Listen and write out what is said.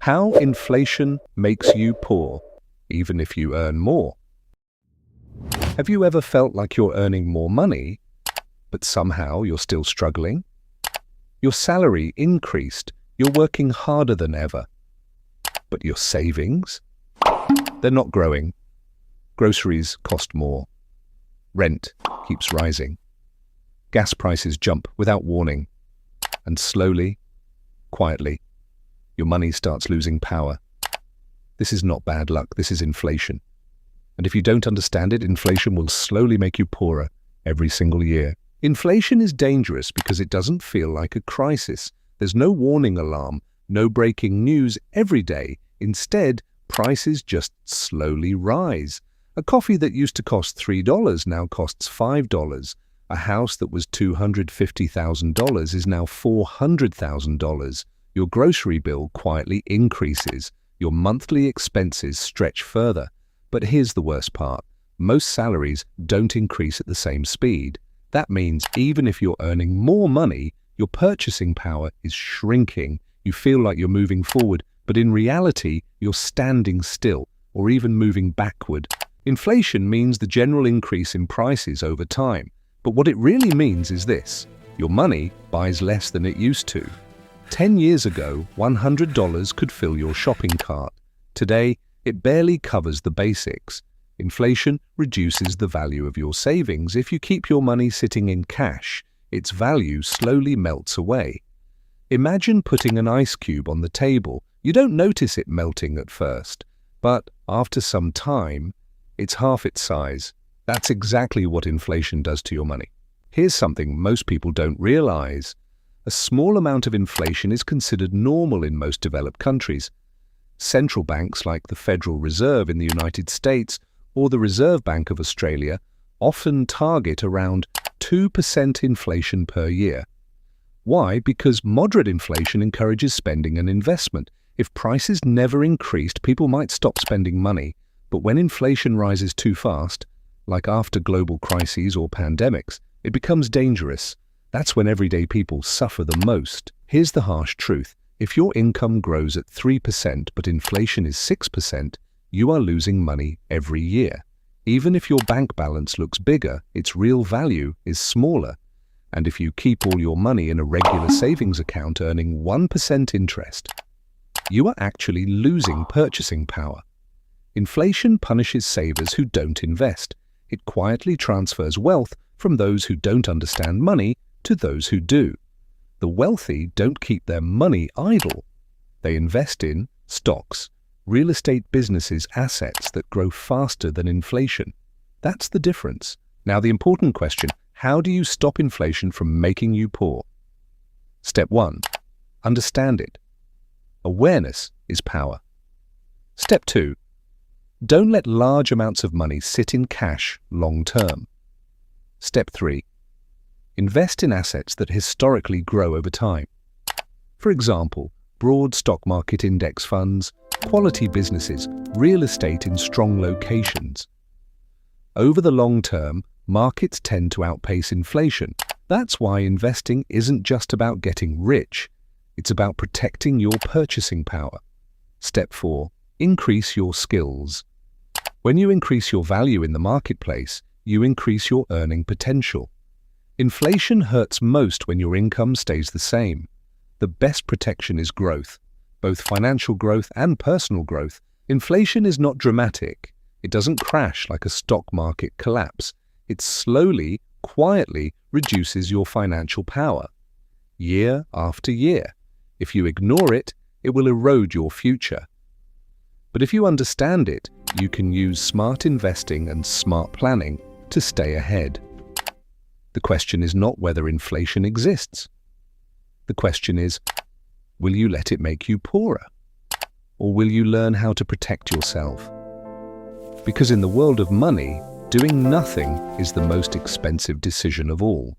How inflation makes you poor, even if you earn more. Have you ever felt like you're earning more money, but somehow you're still struggling? Your salary increased, you're working harder than ever, but your savings? They're not growing. Groceries cost more. Rent keeps rising. Gas prices jump without warning. And slowly, quietly, your money starts losing power. This is not bad luck, this is inflation. And if you don't understand it, inflation will slowly make you poorer every single year. Inflation is dangerous because it doesn't feel like a crisis. There's no warning alarm, no breaking news every day. Instead, prices just slowly rise. A coffee that used to cost $3 now costs $5. A house that was $250,000 is now $400,000. Your grocery bill quietly increases. Your monthly expenses stretch further. But here's the worst part. Most salaries don't increase at the same speed. That means even if you're earning more money, your purchasing power is shrinking. You feel like you're moving forward, but in reality, you're standing still or even moving backward. Inflation means the general increase in prices over time. But what it really means is this: your money buys less than it used to. 10 years ago, $100 could fill your shopping cart. Today, it barely covers the basics. Inflation reduces the value of your savings. If you keep your money sitting in cash, its value slowly melts away. Imagine putting an ice cube on the table. You don't notice it melting at first, but after some time, it's half its size. That's exactly what inflation does to your money. Here's something most people don't realize. A small amount of inflation is considered normal in most developed countries. Central banks like the Federal Reserve in the United States or the Reserve Bank of Australia often target around 2% inflation per year. Why? Because moderate inflation encourages spending and investment. If prices never increased, people might stop spending money. But when inflation rises too fast, like after global crises or pandemics, it becomes dangerous. That's when everyday people suffer the most. Here's the harsh truth. If your income grows at 3% but inflation is 6%, you are losing money every year. Even if your bank balance looks bigger, its real value is smaller. And if you keep all your money in a regular savings account earning 1% interest, you are actually losing purchasing power. Inflation punishes savers who don't invest. It quietly transfers wealth from those who don't understand money to those who do. The wealthy don't keep their money idle. They invest in stocks, real estate businesses, assets that grow faster than inflation. That's the difference. Now the important question, how do you stop inflation from making you poor? Step 1. Understand it. Awareness is power. Step 2. Don't let large amounts of money sit in cash long term. Step 3. Invest in assets that historically grow over time. For example, broad stock market index funds, quality businesses, real estate in strong locations. Over the long term, markets tend to outpace inflation. That's why investing isn't just about getting rich. It's about protecting your purchasing power. Step 4. Increase your skills. When you increase your value in the marketplace, you increase your earning potential. Inflation hurts most when your income stays the same. The best protection is growth, both financial growth and personal growth. Inflation is not dramatic. It doesn't crash like a stock market collapse. It slowly, quietly reduces your financial power, year after year. If you ignore it, it will erode your future. But if you understand it, you can use smart investing and smart planning to stay ahead. The question is not whether inflation exists. The question is, will you let it make you poorer? Or will you learn how to protect yourself? Because in the world of money, doing nothing is the most expensive decision of all.